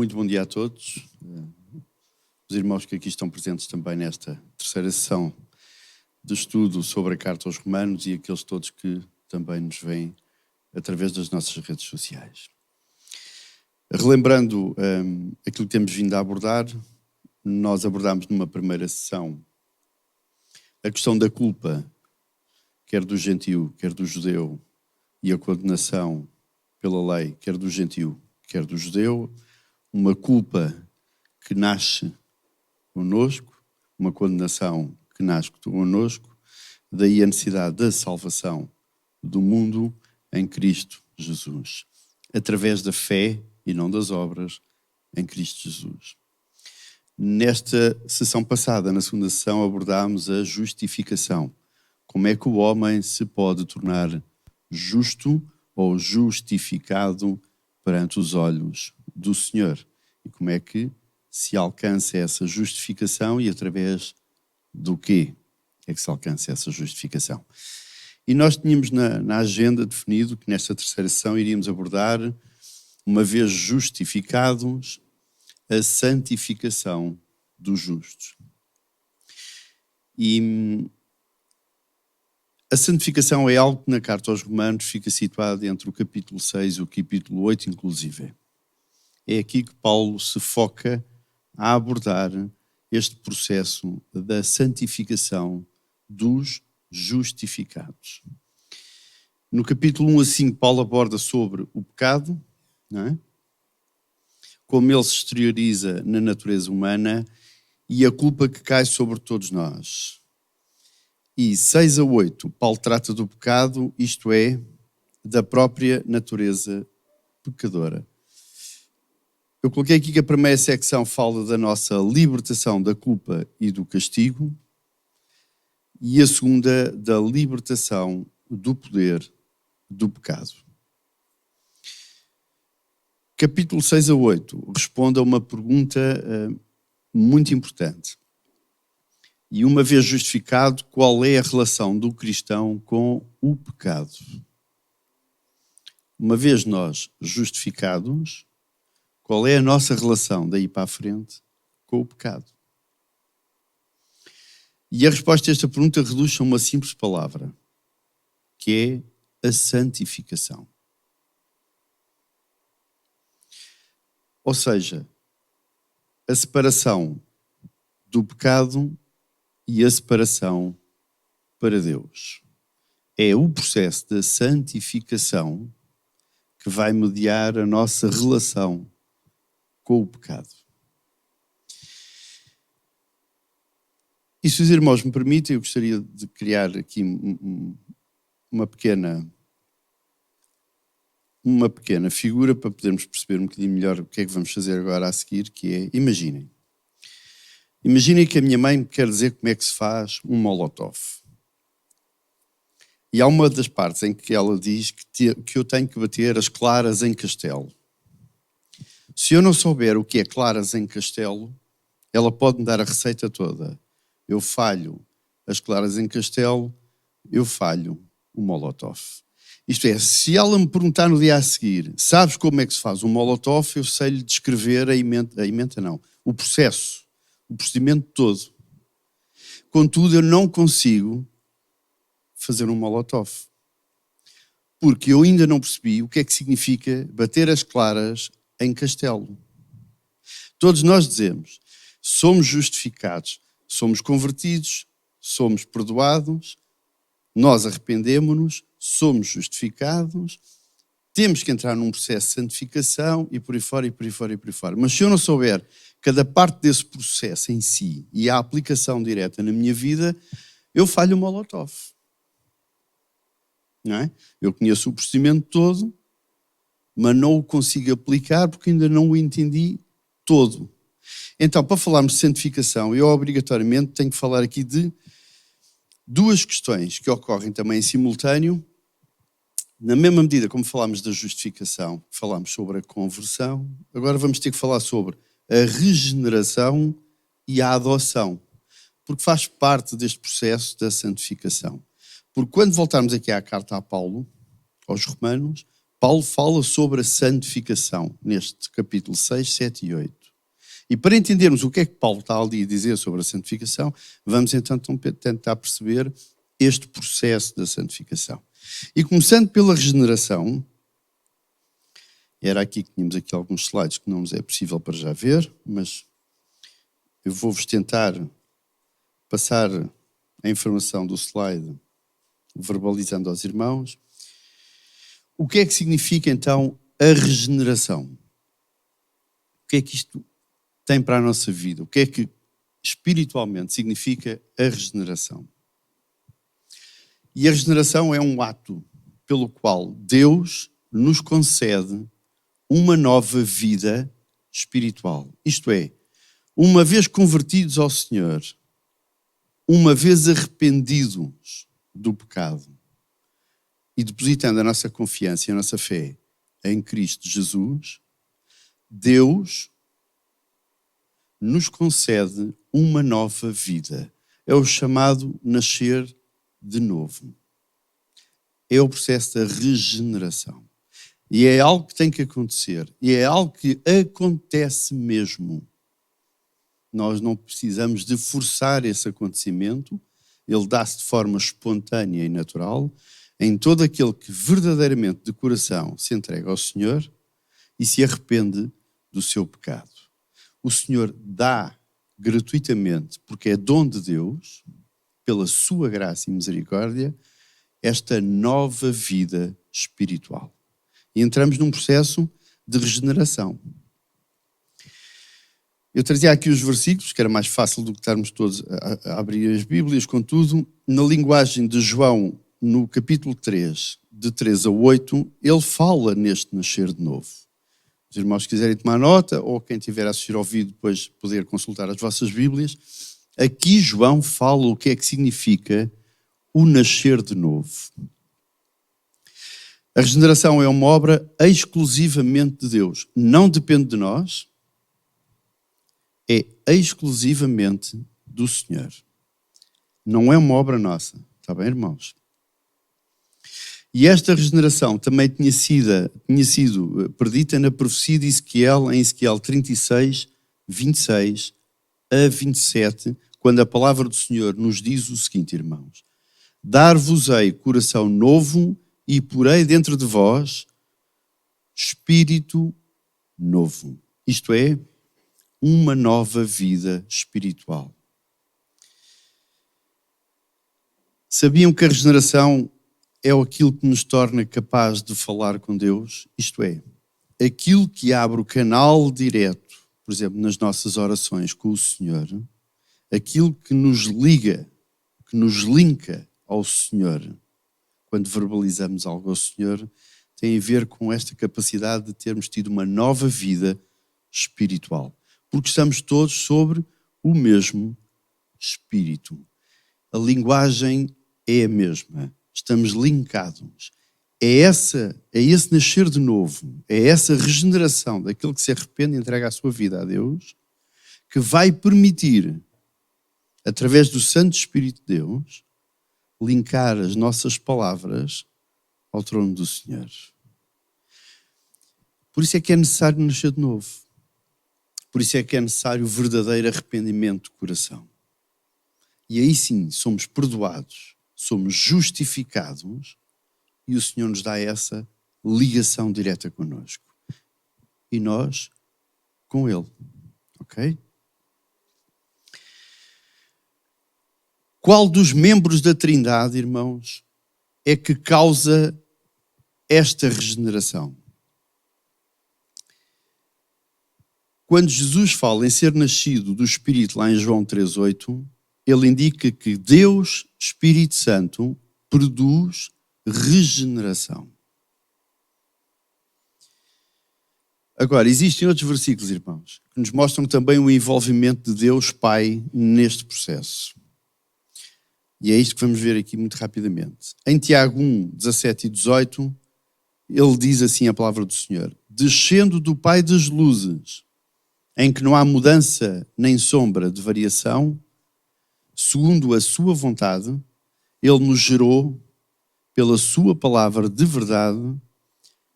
Muito bom dia a todos. Os irmãos que aqui estão presentes também nesta terceira sessão de estudo sobre a Carta aos Romanos e aqueles todos que também nos veem através das nossas redes sociais. Relembrando aquilo que temos vindo a abordar, nós abordámos numa primeira sessão a questão da culpa, quer do gentio, quer do judeu, e a condenação pela lei, quer do gentio, quer do judeu, uma culpa que nasce connosco, uma condenação que nasce connosco, daí a necessidade da salvação do mundo em Cristo Jesus, através da fé e não das obras em Cristo Jesus. Nesta sessão passada, na segunda sessão, abordámos a justificação. Como é que o homem se pode tornar justo ou justificado perante os olhos do Senhor? E como é que se alcança essa justificação e através do quê é que se alcança essa justificação? E nós tínhamos na agenda definido que nesta terceira sessão iríamos abordar, uma vez justificados, a santificação dos justos. E a santificação é algo que na Carta aos Romanos fica situado entre o capítulo 6 e o capítulo 8, inclusive. É aqui que Paulo se foca a abordar este processo da santificação dos justificados. No capítulo 1 a 5, Paulo aborda sobre o pecado, não é? Como ele se exterioriza na natureza humana e a culpa que cai sobre todos nós. E 6 a 8, Paulo trata do pecado, isto é, da própria natureza pecadora. Eu coloquei aqui que a primeira secção fala da nossa libertação da culpa e do castigo, e a segunda da libertação do poder do pecado. Capítulo 6 a 8 responde a uma pergunta muito importante. E uma vez justificado, qual é a relação do cristão com o pecado? Uma vez nós justificados, qual é a nossa relação daí para a frente com o pecado? E a resposta a esta pergunta reduz-se a uma simples palavra, que é a santificação. Ou seja, a separação do pecado e a separação para Deus. É o processo da santificação que vai mediar a nossa relação com o pecado. E se os irmãos me permitem, eu gostaria de criar aqui uma pequena figura para podermos perceber um bocadinho melhor o que é que vamos fazer agora a seguir, que é, imaginem que a minha mãe me quer dizer como é que se faz um molotov. E há uma das partes em que ela diz que eu tenho que bater as claras em castelo. Se eu não souber o que é claras em castelo, ela pode me dar a receita toda. Eu falho as claras em castelo, eu falho o molotov. Isto é, se ela me perguntar no dia a seguir, sabes como é que se faz um molotov, eu sei-lhe descrever o processo, o procedimento todo. Contudo, eu não consigo fazer um molotov. Porque eu ainda não percebi o que é que significa bater as claras em castelo. Todos nós dizemos, somos justificados, somos convertidos, somos perdoados, nós arrependemos-nos, somos justificados, temos que entrar num processo de santificação e por aí fora, e por aí fora, e por aí fora. Mas se eu não souber cada parte desse processo em si e a aplicação direta na minha vida, eu falho o molotov. Não é? Eu conheço o procedimento todo, mas não o consigo aplicar porque ainda não o entendi todo. Então, para falarmos de santificação, eu obrigatoriamente tenho que falar aqui de duas questões que ocorrem também em simultâneo. Na mesma medida como falámos da justificação, falámos sobre a conversão, agora vamos ter que falar sobre a regeneração e a adoção, porque faz parte deste processo da santificação. Porque quando voltarmos aqui à carta a Paulo, aos Romanos, Paulo fala sobre a santificação neste capítulo 6, 7 e 8. E para entendermos o que é que Paulo está ali a dizer sobre a santificação, vamos então tentar perceber este processo da santificação. E começando pela regeneração, era aqui que tínhamos aqui alguns slides que não nos é possível para já ver, mas eu vou-vos tentar passar a informação do slide, verbalizando aos irmãos. O que é que significa então a regeneração? O que é que isto tem para a nossa vida? O que é que espiritualmente significa a regeneração? E a regeneração é um ato pelo qual Deus nos concede uma nova vida espiritual. Isto é, uma vez convertidos ao Senhor, uma vez arrependidos do pecado e depositando a nossa confiança e a nossa fé em Cristo Jesus, Deus nos concede uma nova vida. É o chamado nascer de novo. É o processo da regeneração. E é algo que tem que acontecer. E é algo que acontece mesmo. Nós não precisamos de forçar esse acontecimento. Ele dá-se de forma espontânea e natural em todo aquele que verdadeiramente de coração se entrega ao Senhor e se arrepende do seu pecado. O Senhor dá gratuitamente, porque é dom de Deus, pela sua graça e misericórdia, esta nova vida espiritual. E entramos num processo de regeneração. Eu trazia aqui os versículos, que era mais fácil do que estarmos todos a abrir as Bíblias, contudo, na linguagem de João, no capítulo 3, de 3 a 8, ele fala neste nascer de novo. Os irmãos quiserem tomar nota, ou quem tiver a assistir ao vídeo depois poder consultar as vossas Bíblias, aqui João fala o que é que significa o nascer de novo. A regeneração é uma obra exclusivamente de Deus. Não depende de nós, é exclusivamente do Senhor. Não é uma obra nossa. Está bem, irmãos? E esta regeneração também tinha sido predita na profecia de Ezequiel, em Ezequiel 36, 26 a 27, quando a palavra do Senhor nos diz o seguinte, irmãos: dar-vos-ei coração novo e porei dentro de vós espírito novo. Isto é, uma nova vida espiritual. Sabiam que a regeneração é aquilo que nos torna capaz de falar com Deus? Isto é, aquilo que abre o canal direto, por exemplo, nas nossas orações com o Senhor, aquilo que nos liga, que nos linka ao Senhor, quando verbalizamos algo ao Senhor, tem a ver com esta capacidade de termos tido uma nova vida espiritual. Porque estamos todos sobre o mesmo Espírito. A linguagem é a mesma. Estamos linkados. É esse nascer de novo, é essa regeneração daquele que se arrepende e entrega a sua vida a Deus, que vai permitir, através do Santo Espírito de Deus, linkar as nossas palavras ao trono do Senhor. Por isso é que é necessário nascer de novo. Por isso é que é necessário o verdadeiro arrependimento do coração. E aí sim, somos perdoados, somos justificados e o Senhor nos dá essa ligação direta connosco. E nós com Ele. Ok? Qual dos membros da Trindade, irmãos, é que causa esta regeneração? Quando Jesus fala em ser nascido do Espírito, lá em João 3,8, ele indica que Deus, Espírito Santo, produz regeneração. Agora, existem outros versículos, irmãos, que nos mostram também o envolvimento de Deus Pai neste processo. E é isto que vamos ver aqui muito rapidamente. Em Tiago 1, 17 e 18, ele diz assim a palavra do Senhor: descendo do Pai das luzes, em que não há mudança nem sombra de variação, segundo a sua vontade, ele nos gerou pela sua palavra de verdade,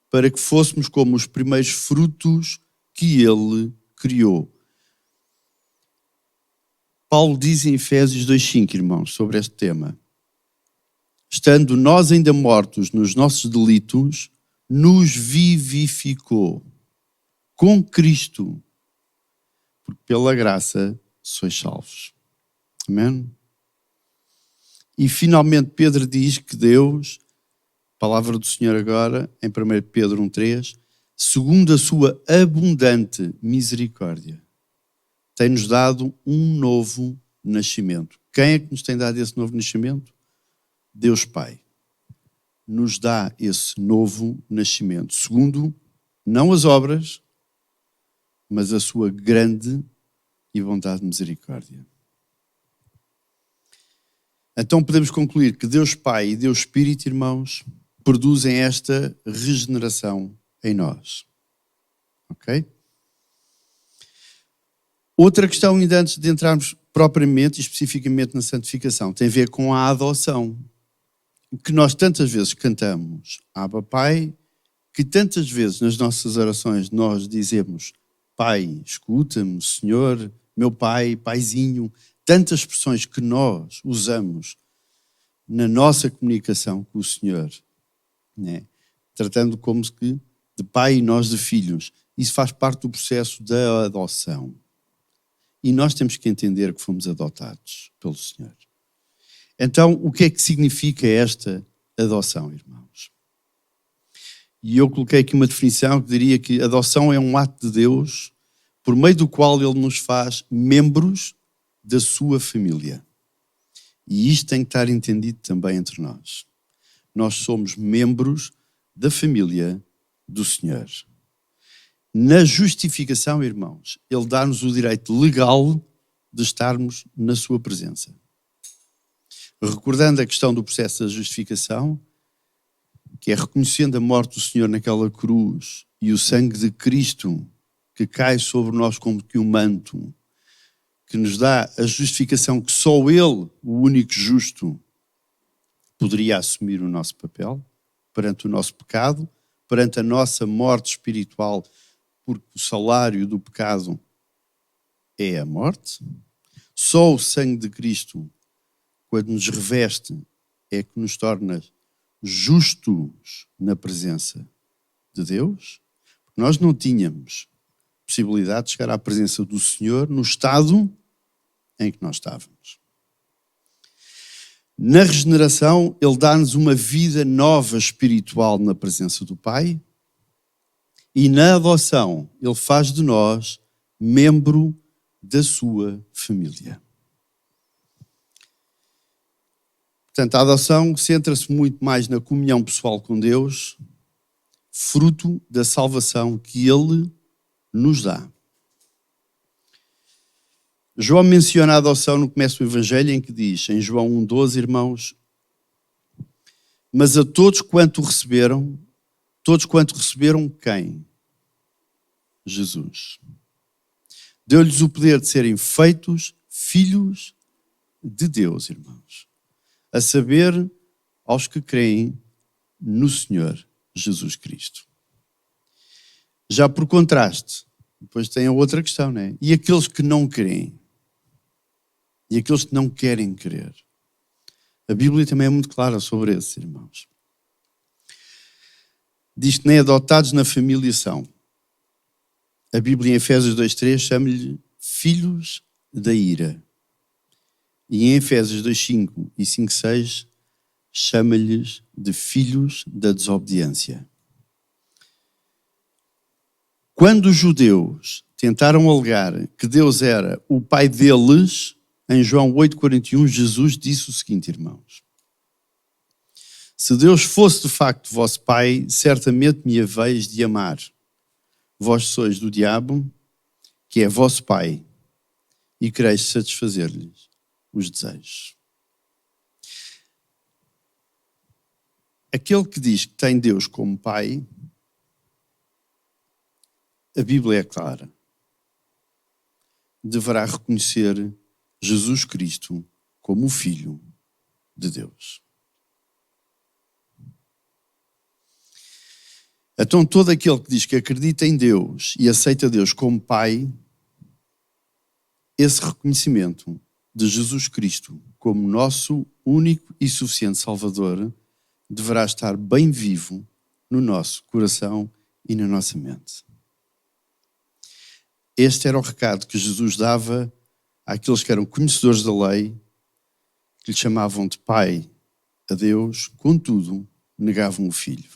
para que fôssemos como os primeiros frutos que ele criou. Paulo diz em Efésios 2,5, irmãos, sobre este tema. Estando nós ainda mortos nos nossos delitos, nos vivificou com Cristo, porque pela graça sois salvos. Amém? E finalmente Pedro diz que Deus, palavra do Senhor agora, em 1 Pedro 1,3, segundo a sua abundante misericórdia, tem-nos dado um novo nascimento. Quem é que nos tem dado esse novo nascimento? Deus Pai. Nos dá esse novo nascimento, segundo não as obras, mas a sua grande e bondade de misericórdia. Então podemos concluir que Deus Pai e Deus Espírito, irmãos, produzem esta regeneração em nós. Ok? Outra questão, ainda antes de entrarmos propriamente e especificamente na santificação, tem a ver com a adoção. Que nós tantas vezes cantamos Abba Pai, que tantas vezes nas nossas orações nós dizemos Pai, escuta-me, Senhor, meu Pai, Paizinho, tantas expressões que nós usamos na nossa comunicação com o Senhor, né? Tratando como que de pai e nós de filhos. Isso faz parte do processo da adoção. E nós temos que entender que fomos adotados pelo Senhor. Então, o que é que significa esta adoção, irmãos? E eu coloquei aqui uma definição que diria que adoção é um ato de Deus por meio do qual Ele nos faz membros da sua família. E isto tem que estar entendido também entre nós. Nós somos membros da família do Senhor. Na justificação, irmãos, Ele dá-nos o direito legal de estarmos na sua presença. Recordando a questão do processo da justificação, que é reconhecendo a morte do Senhor naquela cruz e o sangue de Cristo que cai sobre nós como que um manto, que nos dá a justificação que só Ele, o único justo, poderia assumir o nosso papel perante o nosso pecado, perante a nossa morte espiritual, porque o salário do pecado é a morte. Só o sangue de Cristo, quando nos reveste, é que nos torna justos na presença de Deus. Nós não tínhamos possibilidade de chegar à presença do Senhor no estado em que nós estávamos. Na regeneração, Ele dá-nos uma vida nova espiritual na presença do Pai, e na adoção, Ele faz de nós membro da sua família. Portanto, a adoção centra-se muito mais na comunhão pessoal com Deus, fruto da salvação que Ele nos dá. João menciona a adoção no começo do Evangelho, em que diz, em João 1,12, irmãos, mas a todos quanto receberam quem? Jesus. Deu-lhes o poder de serem feitos filhos de Deus, irmãos. A saber, aos que creem no Senhor Jesus Cristo. Já por contraste, depois tem a outra questão, não é? E aqueles que não creem? E aqueles que não querem crer? A Bíblia também é muito clara sobre esses, irmãos. Diz que nem adotados na família são. A Bíblia em Efésios 2,3 chama-lhe filhos da ira. E em Efésios 2,5 e 5,6 chama-lhes de filhos da desobediência. Quando os judeus tentaram alegar que Deus era o pai deles, em João 8,41, Jesus disse o seguinte, irmãos. Se Deus fosse de facto vosso pai, certamente me haveis de amar. Vós sois do diabo, que é vosso pai, e quereis satisfazer-lhes os desejos. Aquele que diz que tem Deus como pai, a Bíblia é clara. Deverá reconhecer Jesus Cristo como o Filho de Deus. Então todo aquele que diz que acredita em Deus e aceita Deus como Pai, esse reconhecimento de Jesus Cristo como nosso único e suficiente Salvador deverá estar bem vivo no nosso coração e na nossa mente. Este era o recado que Jesus dava àqueles que eram conhecedores da lei, que lhe chamavam de Pai a Deus, contudo, negavam o Filho.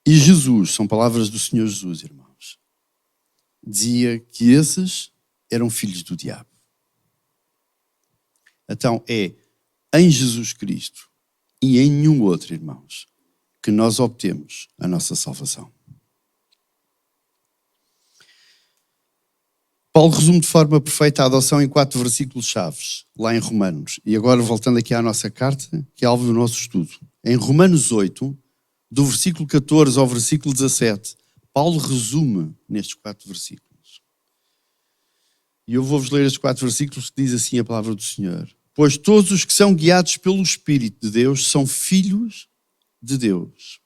E Jesus, são palavras do Senhor Jesus, irmãos, dizia que esses eram filhos do diabo. Então é em Jesus Cristo e em nenhum outro, irmãos, que nós obtemos a nossa salvação. Paulo resume de forma perfeita a adoção em 4 versículos chaves, lá em Romanos. E agora voltando aqui à nossa carta, que é alvo do nosso estudo. Em Romanos 8, do versículo 14 ao versículo 17, Paulo resume nestes 4 versículos. E eu vou-vos ler estes 4 versículos que diz assim a palavra do Senhor. Pois todos os que são guiados pelo Espírito de Deus são filhos de Deus.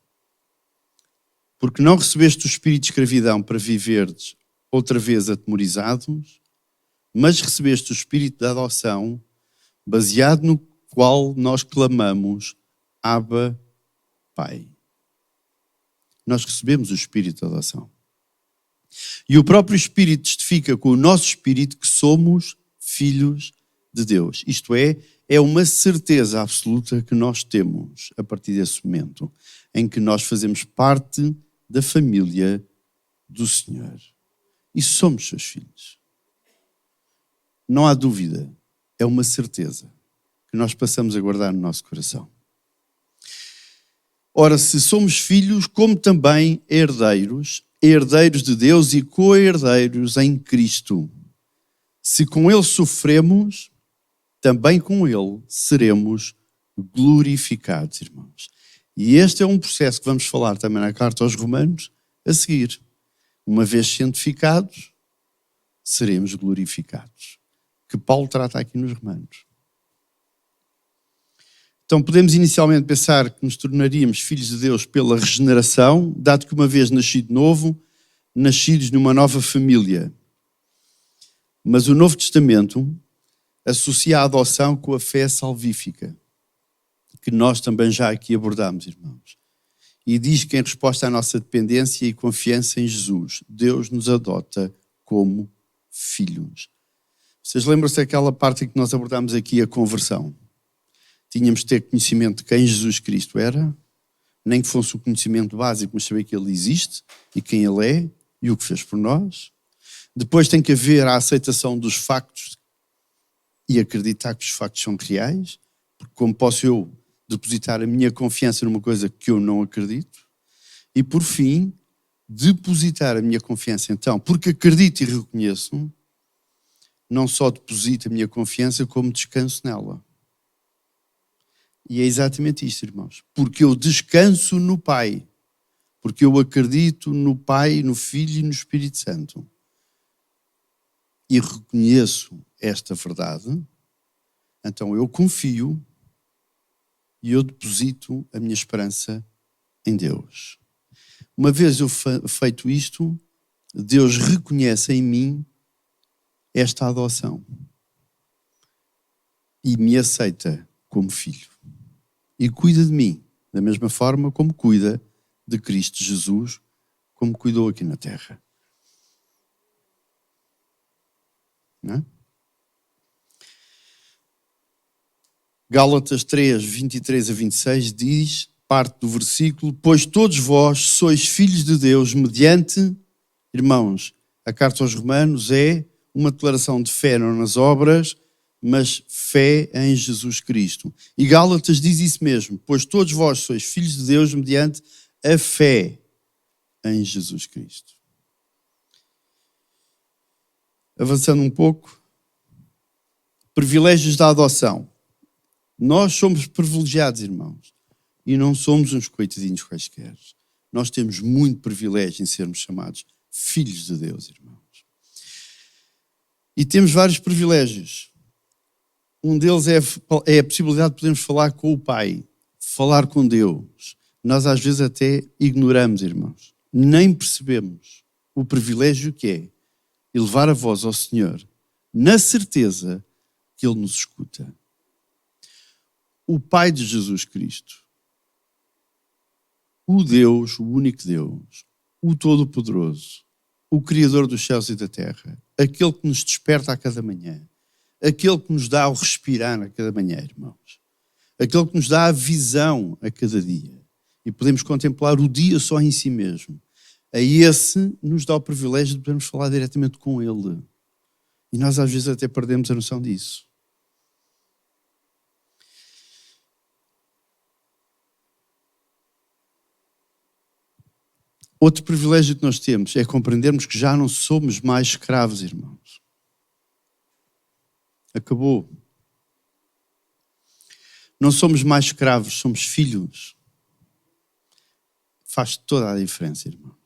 Porque não recebeste o espírito de escravidão para viverdes outra vez atemorizados, mas recebeste o espírito da adoção, baseado no qual nós clamamos, Abba, Pai. Nós recebemos o espírito da adoção. E o próprio Espírito testifica com o nosso espírito que somos filhos de Deus. Isto é uma certeza absoluta que nós temos a partir desse momento em que nós fazemos parte da família do Senhor. E somos seus filhos. Não há dúvida, é uma certeza que nós passamos a guardar no nosso coração. Ora, se somos filhos, como também herdeiros, herdeiros de Deus e co-herdeiros em Cristo. Se com Ele sofremos, também com Ele seremos glorificados, irmãos. E este é um processo que vamos falar também na carta aos Romanos a seguir. Uma vez santificados, seremos glorificados. Que Paulo trata aqui nos Romanos. Então podemos inicialmente pensar que nos tornaríamos filhos de Deus pela regeneração, dado que uma vez nascido novo, nascidos numa nova família. Mas o Novo Testamento associa a adoção com a fé salvífica, que nós também já aqui abordamos, irmãos. E diz que em resposta à nossa dependência e confiança em Jesus, Deus nos adota como filhos. Vocês lembram-se daquela parte em que nós abordámos aqui a conversão? Tínhamos de ter conhecimento de quem Jesus Cristo era, nem que fosse o conhecimento básico, mas saber que Ele existe e quem Ele é e o que fez por nós. Depois tem que haver a aceitação dos factos e acreditar que os factos são reais, porque como posso eu depositar a minha confiança numa coisa que eu não acredito? E por fim, depositar a minha confiança então, porque acredito e reconheço, não só deposito a minha confiança, como descanso nela. E é exatamente isto, irmãos. Porque eu descanso no Pai. Porque eu acredito no Pai, no Filho e no Espírito Santo. E reconheço esta verdade. Então eu confio e eu deposito a minha esperança em Deus. Uma vez eu feito isto, Deus reconhece em mim esta adoção. E me aceita como filho. E cuida de mim, da mesma forma como cuida de Cristo Jesus, como cuidou aqui na terra. Não é? Gálatas 3, 23 a 26 diz, parte do versículo, pois todos vós sois filhos de Deus mediante, irmãos, a carta aos Romanos é uma declaração de fé não nas obras, mas fé em Jesus Cristo. E Gálatas diz isso mesmo, pois todos vós sois filhos de Deus mediante a fé em Jesus Cristo. Avançando um pouco, privilégios da adoção. Nós somos privilegiados, irmãos, e não somos uns coitadinhos quaisquer. Nós temos muito privilégio em sermos chamados filhos de Deus, irmãos. E temos vários privilégios. Um deles é a possibilidade de podermos falar com o Pai, falar com Deus. nós às vezes até ignoramos, irmãos. Nem percebemos o privilégio que é elevar a voz ao Senhor na certeza que Ele nos escuta. O Pai de Jesus Cristo, o Deus, o único Deus, o Todo-Poderoso, o Criador dos céus e da terra, aquele que nos desperta a cada manhã, aquele que nos dá o respirar a cada manhã, irmãos, aquele que nos dá a visão a cada dia e podemos contemplar o dia só em si mesmo. A esse nos dá o privilégio de podermos falar diretamente com Ele. E nós às vezes até perdemos a noção disso. Outro privilégio que nós temos é compreendermos que já não somos mais escravos, irmãos. Acabou. Não somos mais escravos, somos filhos. Faz toda a diferença, irmãos.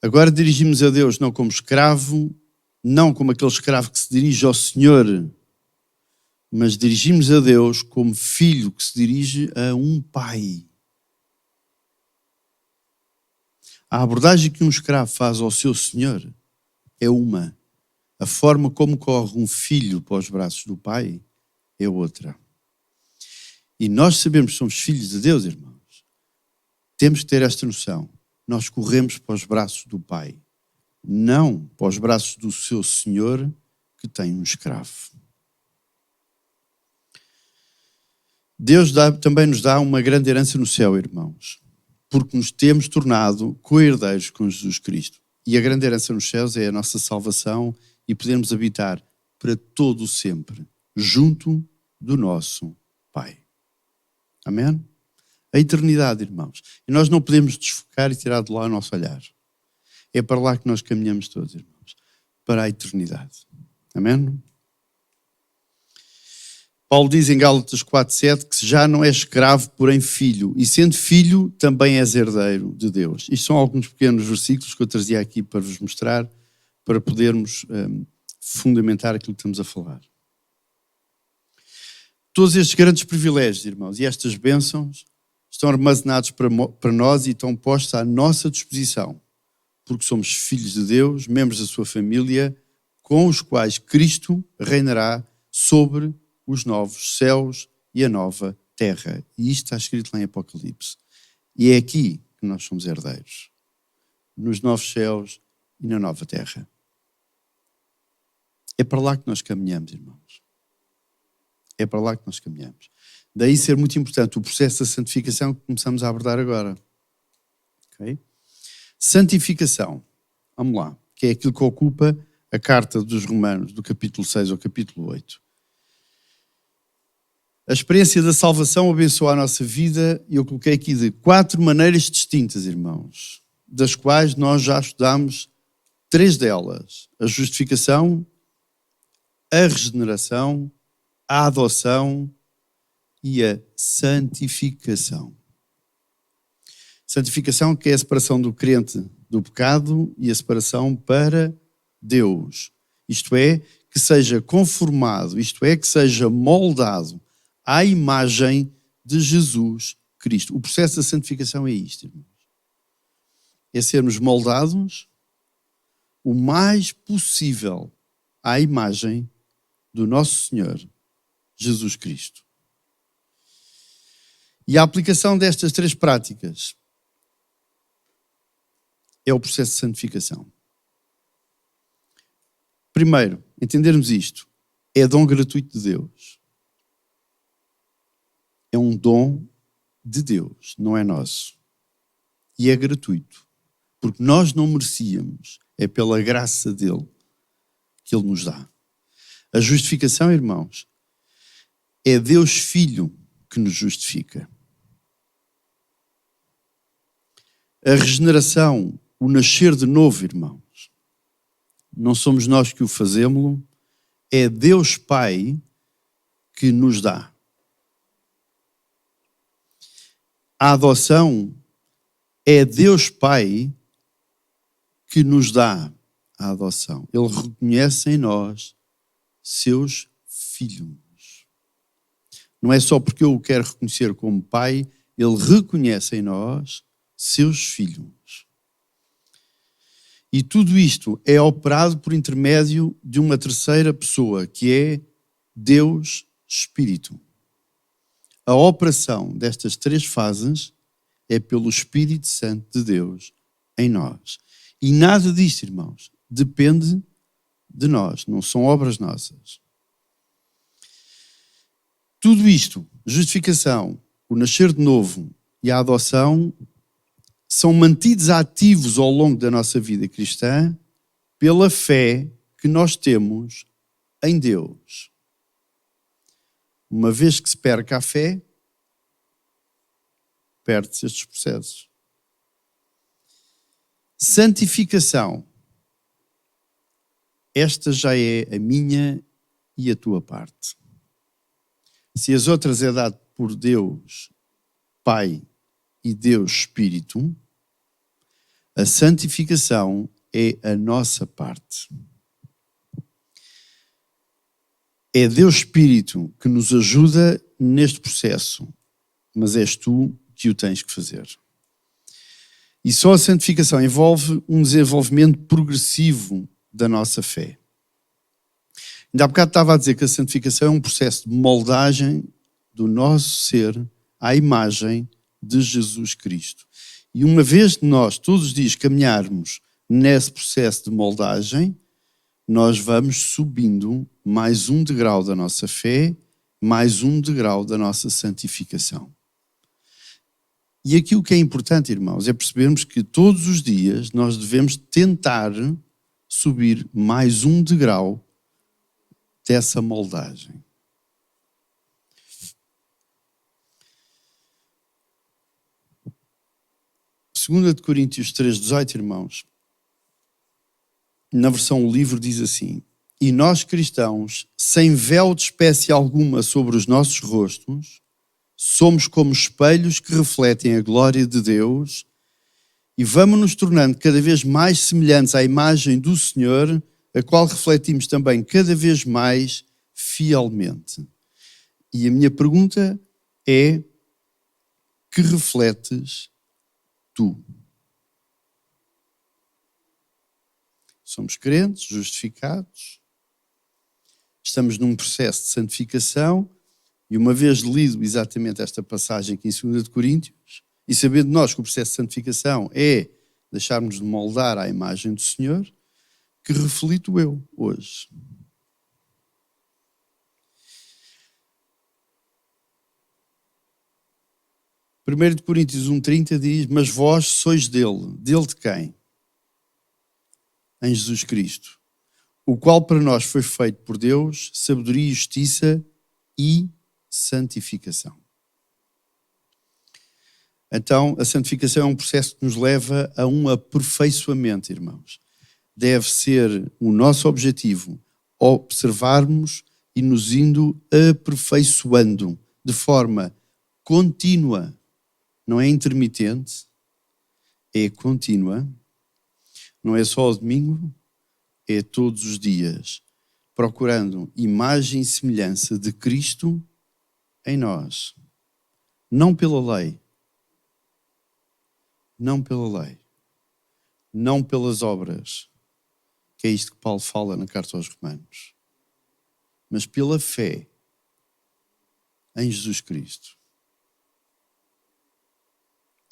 Agora dirigimos a Deus não como escravo, não como aquele escravo que se dirige ao Senhor, mas dirigimos a Deus como filho que se dirige a um pai. A abordagem que um escravo faz ao seu senhor é uma. A forma como corre um filho para os braços do pai é outra. E nós sabemos que somos filhos de Deus, irmãos. Temos que ter esta noção. Nós corremos para os braços do pai, não para os braços do seu senhor que tem um escravo. Deus também nos dá uma grande herança no céu, irmãos, porque nos temos tornado co-herdeiros com Jesus Cristo. E a grande herança nos céus é a nossa salvação e podermos habitar para todo o sempre, junto do nosso Pai. Amém? A eternidade, irmãos. E nós não podemos desfocar e tirar de lá o nosso olhar. É para lá que nós caminhamos todos, irmãos. Para a eternidade. Amém? Paulo diz em Gálatas 4:7 que já não és escravo, porém filho. E sendo filho, também és herdeiro de Deus. Isto são alguns pequenos versículos que eu trazia aqui para vos mostrar, para podermos fundamentar aquilo que estamos a falar. Todos estes grandes privilégios, irmãos, e estas bênçãos estão armazenados para nós e estão postos à nossa disposição, porque somos filhos de Deus, membros da sua família, com os quais Cristo reinará sobre os novos céus e a nova terra. E isto está escrito lá em Apocalipse. E é aqui que nós somos herdeiros, nos novos céus e na nova terra. É para lá que nós caminhamos, irmãos. É para lá que nós caminhamos. Daí ser muito importante o processo da santificação que começamos a abordar agora. Okay? Santificação, vamos lá, que é aquilo que ocupa a carta dos Romanos, do capítulo 6 ao capítulo 8. A experiência da salvação abençoa a nossa vida e eu coloquei aqui de 4 maneiras distintas, irmãos, das quais nós já estudámos 3 delas. A justificação, a regeneração, a adoção e a santificação. Santificação que é a separação do crente do pecado e a separação para Deus. Isto é, que seja conformado, isto é, que seja moldado à imagem de Jesus Cristo. O processo da santificação é isto, irmãos. É sermos moldados o mais possível à imagem do nosso Senhor Jesus Cristo. E a aplicação destas 3 práticas é o processo de santificação. Primeiro, entendermos isto. É dom gratuito de Deus. É um dom de Deus, não é nosso. E é gratuito. Porque nós não merecíamos. É pela graça dele que ele nos dá. A justificação, irmãos, é Deus Filho que nos justifica. A regeneração, o nascer de novo, irmãos, não somos nós que o fazemos, é Deus Pai que nos dá. A adoção é Deus Pai que nos dá a adoção. Ele reconhece em nós seus filhos. Não é só porque eu o quero reconhecer como pai Ele reconhece em nós seus filhos. E tudo isto é operado por intermédio de uma terceira pessoa, que é Deus Espírito. A operação destas três fases é pelo Espírito Santo de Deus em nós. E nada disto, irmãos, depende de nós, não são obras nossas. Tudo isto, justificação, o nascer de novo e a adoção, são mantidos ativos ao longo da nossa vida cristã pela fé que nós temos em Deus. Uma vez que se perca a fé, perde-se estes processos. Santificação. Esta já é a minha e a tua parte. Se as outras é dado por Deus Pai e Deus Espírito, a santificação é a nossa parte. É Deus Espírito que nos ajuda neste processo, mas és tu que o tens que fazer. E só a santificação envolve um desenvolvimento progressivo da nossa fé. Ainda há bocado estava a dizer que a santificação é um processo de moldagem do nosso ser à imagem de Jesus Cristo. E uma vez que nós todos os dias caminharmos nesse processo de moldagem, nós vamos subindo mais um degrau da nossa fé, mais um degrau da nossa santificação. E aqui o que é importante, irmãos, é percebermos que todos os dias nós devemos tentar subir mais um degrau dessa moldagem. Segunda de Coríntios 3,18, irmãos, na versão livre diz assim: e nós cristãos, sem véu de espécie alguma sobre os nossos rostos, somos como espelhos que refletem a glória de Deus e vamos nos tornando cada vez mais semelhantes à imagem do Senhor, a qual refletimos também cada vez mais fielmente. E a minha pergunta é: que refletes tu? Somos crentes, justificados, estamos num processo de santificação, e uma vez lido exatamente esta passagem aqui em 2 de Coríntios, e sabendo nós que o processo de santificação é deixarmos de moldar à imagem do Senhor, que reflito eu hoje? Primeiro de Coríntios 1,30 diz: mas vós sois dele. Dele de quem? Em Jesus Cristo, o qual para nós foi feito por Deus sabedoria e justiça e santificação. Então, a santificação é um processo que nos leva a um aperfeiçoamento, irmãos. Deve ser o nosso objetivo observarmos e nos indo aperfeiçoando de forma contínua. Não é intermitente, é contínua. Não é só ao domingo, é todos os dias, procurando imagem e semelhança de Cristo em nós. Não pela lei. Não pela lei. Não pelas obras, que é isto que Paulo fala na carta aos Romanos. Mas pela fé em Jesus Cristo.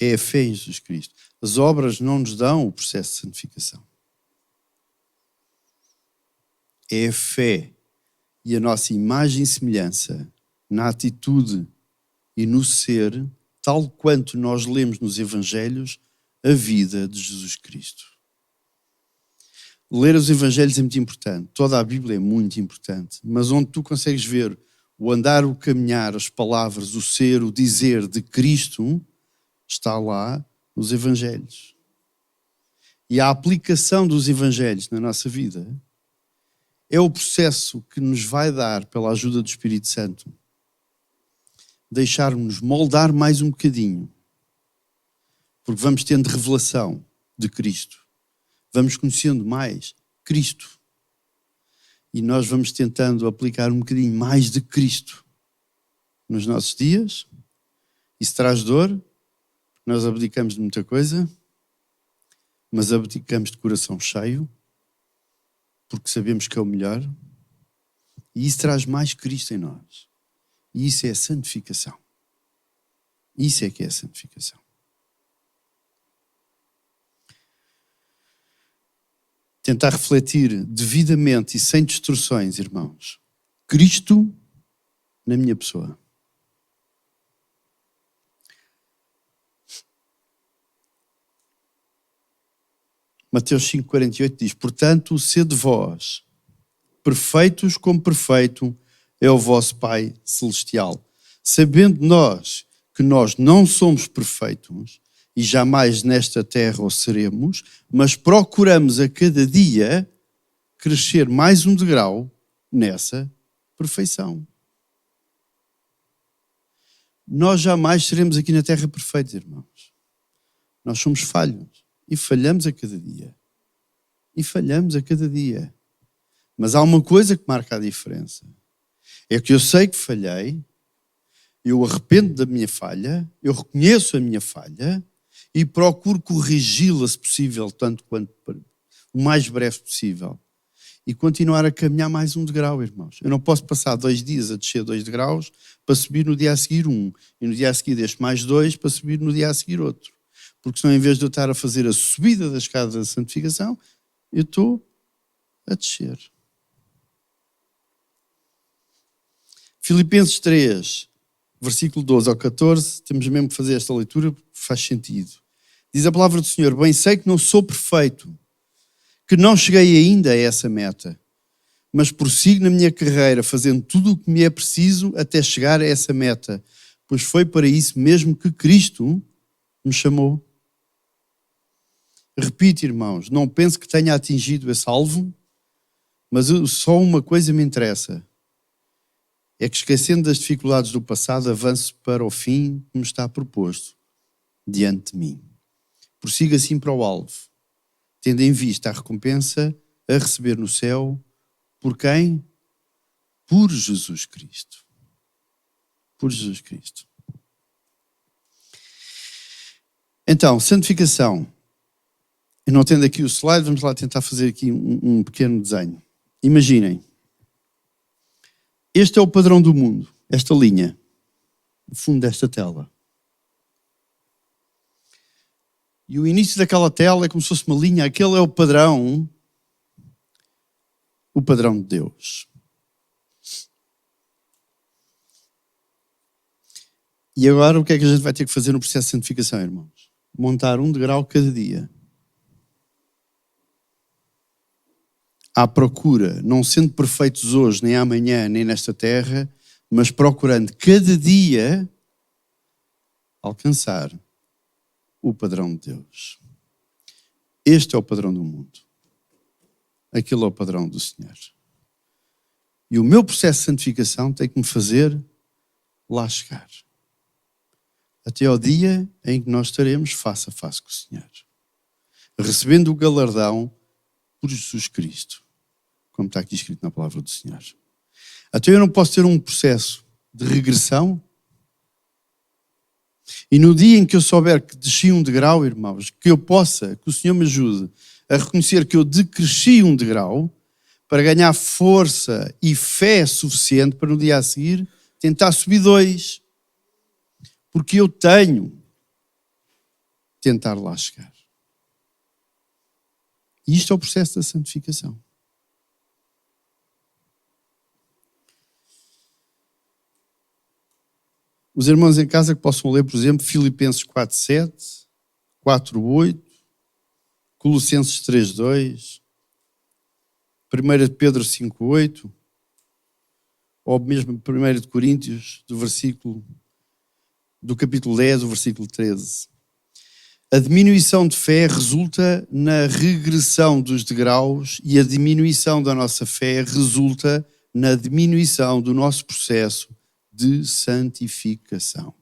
É a fé em Jesus Cristo. As obras não nos dão o processo de santificação. É a fé e a nossa imagem e semelhança na atitude e no ser, tal quanto nós lemos nos Evangelhos, a vida de Jesus Cristo. Ler os Evangelhos é muito importante. Toda a Bíblia é muito importante. Mas onde tu consegues ver o andar, o caminhar, as palavras, o ser, o dizer de Cristo, está lá nos Evangelhos. E a aplicação dos Evangelhos na nossa vida é o processo que nos vai dar, pela ajuda do Espírito Santo, deixarmos-nos moldar mais um bocadinho. Porque vamos tendo revelação de Cristo. Vamos conhecendo mais Cristo. E nós vamos tentando aplicar um bocadinho mais de Cristo nos nossos dias Isso traz dor, nós abdicamos de muita coisa, mas abdicamos de coração cheio, porque sabemos que é o melhor, e isso traz mais Cristo em nós. E isso é a santificação. Isso é que é a santificação. Tentar refletir devidamente e sem distorções, irmãos, Cristo na minha pessoa. Mateus 5,48 diz: portanto, sede vós perfeitos como perfeito é o vosso Pai Celestial. Sabendo nós que nós não somos perfeitos e jamais nesta terra o seremos, mas procuramos a cada dia crescer mais um degrau nessa perfeição. Nós jamais seremos aqui na terra perfeitos, irmãos. Nós somos falhos e falhamos a cada dia. E falhamos a cada dia. Mas há uma coisa que marca a diferença. É que eu sei que falhei, eu arrependo da minha falha, eu reconheço a minha falha e procuro corrigi-la, se possível, tanto quanto o mais breve possível. E continuar a caminhar mais um degrau, irmãos. Eu não posso passar 2 dias a descer 2 degraus para subir no dia a seguir 1. E no dia a seguir deixo mais 2 para subir no dia a seguir outro. Porque senão, em vez de eu estar a fazer a subida da escada da santificação, eu estou a descer. Filipenses 3, versículo 12 ao 14, temos mesmo que fazer esta leitura porque faz sentido. Diz a palavra do Senhor: bem sei que não sou perfeito, que não cheguei ainda a essa meta, mas prossigo na minha carreira, fazendo tudo o que me é preciso até chegar a essa meta, pois foi para isso mesmo que Cristo me chamou. Repito, irmãos, não penso que tenha atingido esse alvo, mas só uma coisa me interessa, é que, esquecendo das dificuldades do passado, avanço para o fim que me está proposto diante de mim. Prossigo assim para o alvo, tendo em vista a recompensa a receber no céu. Por quem? Por Jesus Cristo. Por Jesus Cristo. Então, santificação. Eu não tendo aqui o slide, vamos lá tentar fazer aqui um pequeno desenho. Imaginem. Este é o padrão do mundo, esta linha, no fundo desta tela. E o início daquela tela é como se fosse uma linha, aquele é o padrão de Deus. E agora o que é que a gente vai ter que fazer no processo de santificação, irmãos? Montar um degrau cada dia. À procura, não sendo perfeitos hoje, nem amanhã, nem nesta terra, mas procurando cada dia alcançar o padrão de Deus. Este é o padrão do mundo. Aquele é o padrão do Senhor. E o meu processo de santificação tem que me fazer lá chegar. Até ao dia em que nós estaremos face a face com o Senhor. Recebendo o galardão por Jesus Cristo, como está aqui escrito na palavra do Senhor. Até eu não posso ter um processo de regressão, e no dia em que eu souber que desci um degrau, irmãos, que o Senhor me ajude a reconhecer que eu decresci um degrau, para ganhar força e fé suficiente para no dia a seguir tentar subir 2, porque eu tenho de tentar lá chegar. E isto é o processo da santificação. Os irmãos em casa que possam ler, por exemplo, Filipenses 4:7, 4:8, Colossenses 3:2, 1 Pedro 5:8, ou mesmo 1 Coríntios, do capítulo 10, do versículo 13. A diminuição de fé resulta na regressão dos degraus e a diminuição da nossa fé resulta na diminuição do nosso processo de santificação.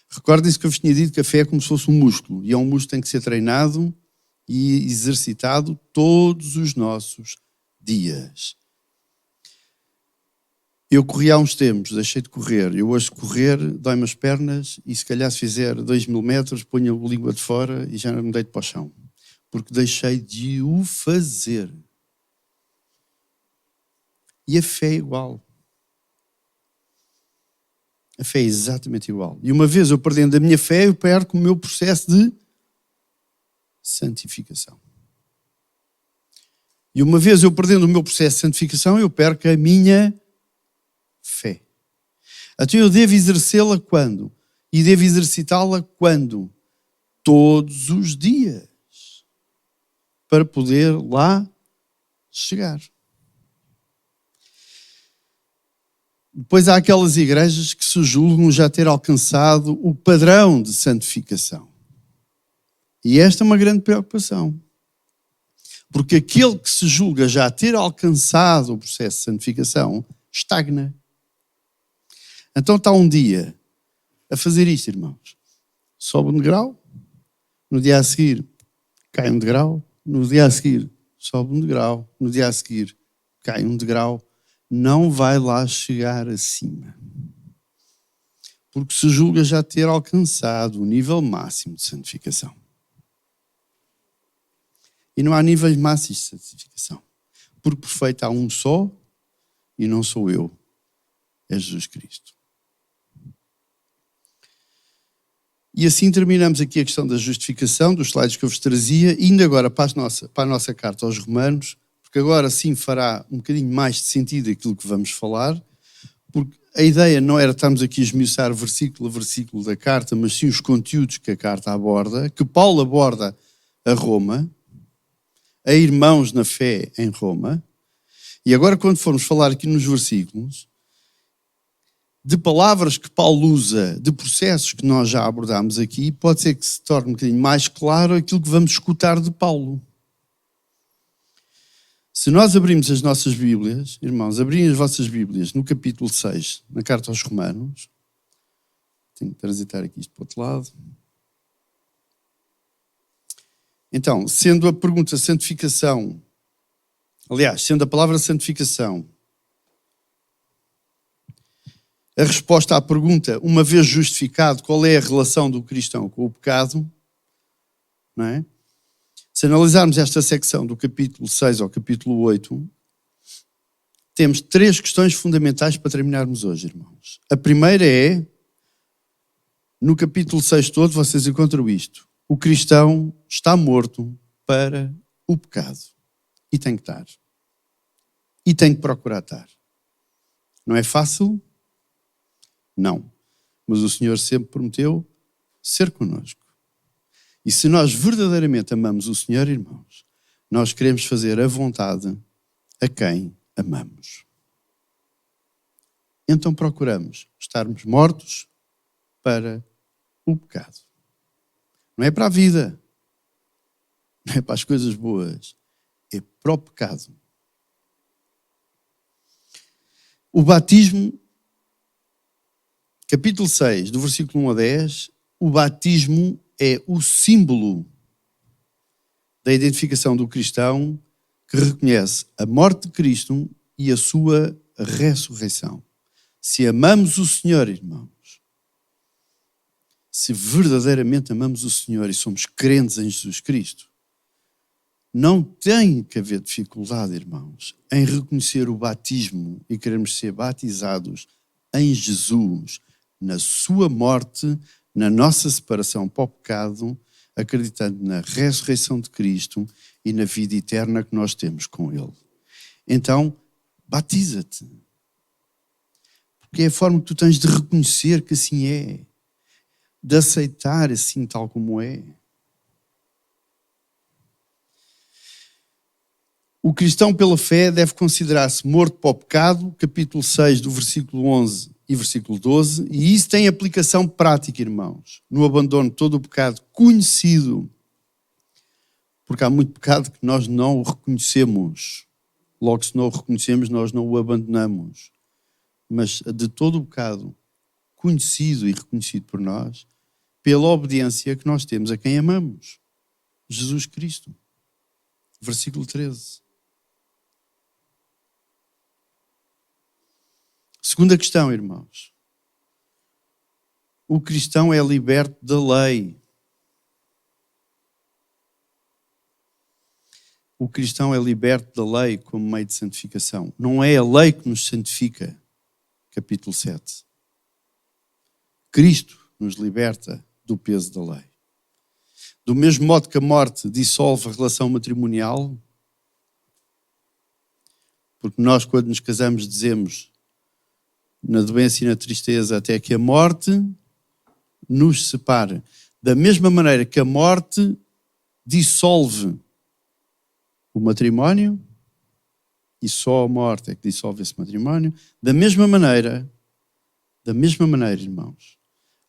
Recordem-se que eu vos tinha dito que a fé é como se fosse um músculo, e é um músculo que tem que ser treinado e exercitado todos os nossos dias. Eu corri há uns tempos, deixei de correr. Eu hoje correr, dói-me as pernas e se calhar se fizer 2.000 metros, ponho a língua de fora e já não me deito para o chão. Porque deixei de o fazer. E a fé é igual. A fé é exatamente igual. E uma vez eu perdendo a minha fé, eu perco o meu processo de santificação. E uma vez eu perdendo o meu processo de santificação, eu perco a minha fé. Então eu devo exercê-la quando? E devo exercitá-la quando? Todos os dias. Para poder lá chegar. Depois há aquelas igrejas que se julgam já ter alcançado o padrão de santificação. E esta é uma grande preocupação. Porque aquele que se julga já ter alcançado o processo de santificação estagna. Então está um dia a fazer isto, irmãos. Sobe um degrau, no dia a seguir cai um degrau, no dia a seguir sobe um degrau, no dia a seguir cai um degrau. Não vai lá chegar acima. Porque se julga já ter alcançado o nível máximo de santificação. E não há níveis máximos de santificação. Porque perfeito há um só e não sou eu, é Jesus Cristo. E assim terminamos aqui a questão da justificação, dos slides que eu vos trazia, indo agora para a nossa carta aos Romanos, porque agora sim fará um bocadinho mais de sentido aquilo que vamos falar, porque a ideia não era estarmos aqui a esmiuçar versículo a versículo da carta, mas sim os conteúdos que a carta aborda, que Paulo aborda a Roma, a irmãos na fé em Roma. E agora quando formos falar aqui nos versículos, de palavras que Paulo usa, de processos que nós já abordámos aqui, pode ser que se torne um bocadinho mais claro aquilo que vamos escutar de Paulo. Se nós abrirmos as nossas Bíblias, irmãos, abrirem as vossas Bíblias no capítulo 6, na carta aos Romanos, tenho que transitar aqui isto para o outro lado. Então, sendo a pergunta santificação, aliás, sendo a palavra santificação, a resposta à pergunta, uma vez justificado, qual é a relação do cristão com o pecado, não é? Se analisarmos esta secção do capítulo 6 ao capítulo 8, temos 3 questões fundamentais para terminarmos hoje, irmãos. A primeira é, no capítulo 6 todo, vocês encontram isto. O cristão está morto para o pecado. E tem que estar. E tem que procurar estar. Não é fácil? Não. Mas o Senhor sempre prometeu ser connosco. E se nós verdadeiramente amamos o Senhor, irmãos, nós queremos fazer a vontade a quem amamos. Então procuramos estarmos mortos para o pecado. Não é para a vida. Não é para as coisas boas. É para o pecado. O batismo, capítulo 6, do versículo 1 a 10, o batismo é o símbolo da identificação do cristão que reconhece a morte de Cristo e a sua ressurreição. Se amamos o Senhor, irmãos, se verdadeiramente amamos o Senhor e somos crentes em Jesus Cristo, não tem que haver dificuldade, irmãos, em reconhecer o batismo e queremos ser batizados em Jesus, na sua morte, na nossa separação para o pecado, acreditando na ressurreição de Cristo e na vida eterna que nós temos com Ele. Então, batiza-te. Porque é a forma que tu tens de reconhecer que assim é. De aceitar assim tal como é. O cristão pela fé deve considerar-se morto para o pecado, capítulo 6 do versículo 11 e versículo 12, e isso tem aplicação prática, irmãos, no abandono de todo o pecado conhecido, porque há muito pecado que nós não o reconhecemos. Logo, se não o reconhecemos, nós não o abandonamos. Mas de todo o pecado conhecido e reconhecido por nós, pela obediência que nós temos a quem amamos, Jesus Cristo. Versículo 13. Segunda questão, irmãos. O cristão é liberto da lei. O cristão é liberto da lei como meio de santificação. Não é a lei que nos santifica. Capítulo 7. Cristo nos liberta do peso da lei. Do mesmo modo que a morte dissolve a relação matrimonial, porque nós, quando nos casamos, dizemos na doença e na tristeza até que a morte nos separe. Da mesma maneira que a morte dissolve o matrimónio, e só a morte é que dissolve esse matrimónio, da mesma maneira, irmãos,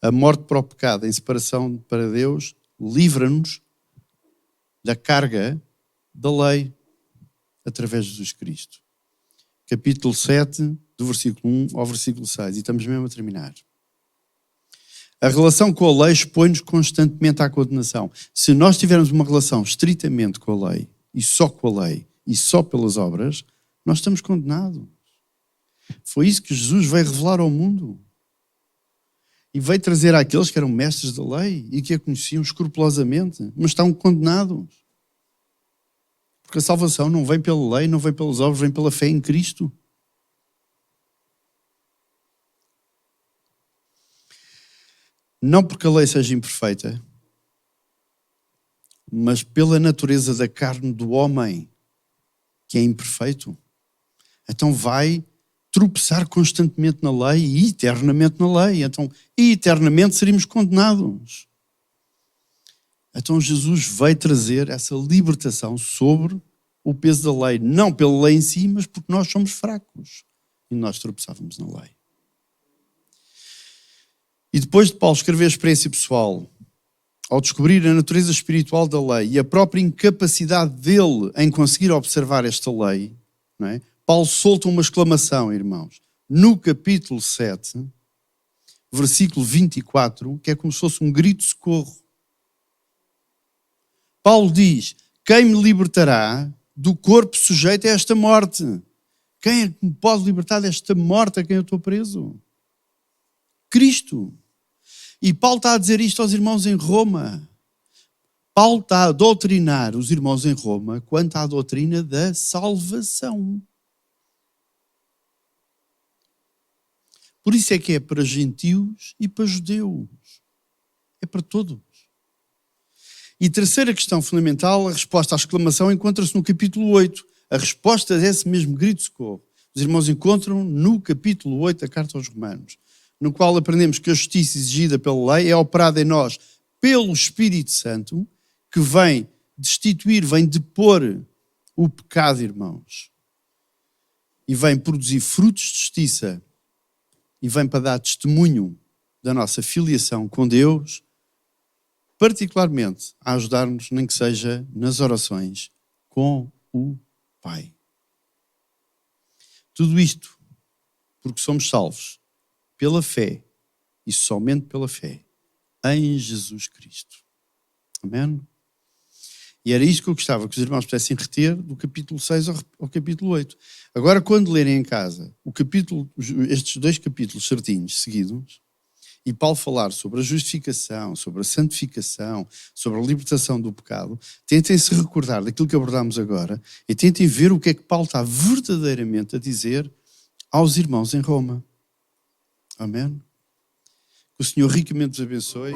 a morte para o pecado em separação para Deus livra-nos da carga da lei através de Jesus Cristo. Capítulo 7, do versículo 1 ao versículo 6, e estamos mesmo a terminar. A relação com a lei expõe-nos constantemente à condenação. Se nós tivermos uma relação estritamente com a lei, e só com a lei, e só pelas obras, nós estamos condenados. Foi isso que Jesus veio revelar ao mundo. E veio trazer àqueles que eram mestres da lei e que a conheciam escrupulosamente, mas estavam condenados. Porque a salvação não vem pela lei, não vem pelas obras, vem pela fé em Cristo. Não porque a lei seja imperfeita, mas pela natureza da carne do homem, que é imperfeito. Então vai tropeçar constantemente na lei e eternamente na lei. Então, eternamente seríamos condenados. Então Jesus veio trazer essa libertação sobre o peso da lei. Não pela lei em si, mas porque nós somos fracos. E nós tropeçávamos na lei. E depois de Paulo escrever a experiência pessoal, ao descobrir a natureza espiritual da lei e a própria incapacidade dele em conseguir observar esta lei, não é? Paulo solta uma exclamação, irmãos, no capítulo 7, versículo 24, que é como se fosse um grito de socorro. Paulo diz: quem me libertará do corpo sujeito a esta morte? Quem é que me pode libertar desta morte a quem eu estou preso? Cristo. E Paulo está a dizer isto aos irmãos em Roma. Paulo está a doutrinar os irmãos em Roma quanto à doutrina da salvação. Por isso é que é para gentios e para judeus. É para todos. E terceira questão fundamental, a resposta à exclamação, encontra-se no capítulo 8. A resposta desse mesmo grito de socorro. Os irmãos encontram no capítulo 8 da Carta aos Romanos, no qual aprendemos que a justiça exigida pela lei é operada em nós pelo Espírito Santo, que vem destituir, vem depor o pecado, irmãos. E vem produzir frutos de justiça. E vem para dar testemunho da nossa filiação com Deus, particularmente a ajudar-nos, nem que seja nas orações, com o Pai. Tudo isto porque somos salvos pela fé e somente pela fé em Jesus Cristo. Amém? E era isto que eu gostava que os irmãos pudessem reter do capítulo 6 ao capítulo 8. Agora, quando lerem em casa estes dois capítulos certinhos, seguidos, e Paulo falar sobre a justificação, sobre a santificação, sobre a libertação do pecado, tentem se recordar daquilo que abordámos agora e tentem ver o que é que Paulo está verdadeiramente a dizer aos irmãos em Roma. Amém? Que o Senhor ricamente os abençoe.